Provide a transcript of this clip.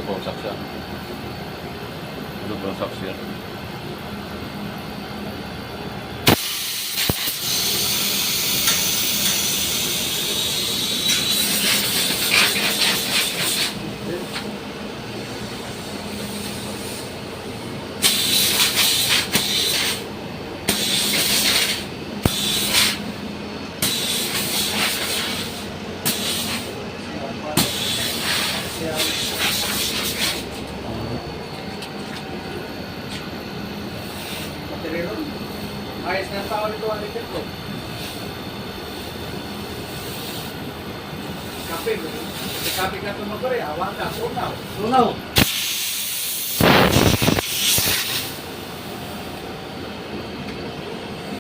Gusto ko saksya. Gusto ko saksya. Ayos na tao nito ang likod ko. Kape, kape ka ito magkari, awan ka, sunaw. Sunaw.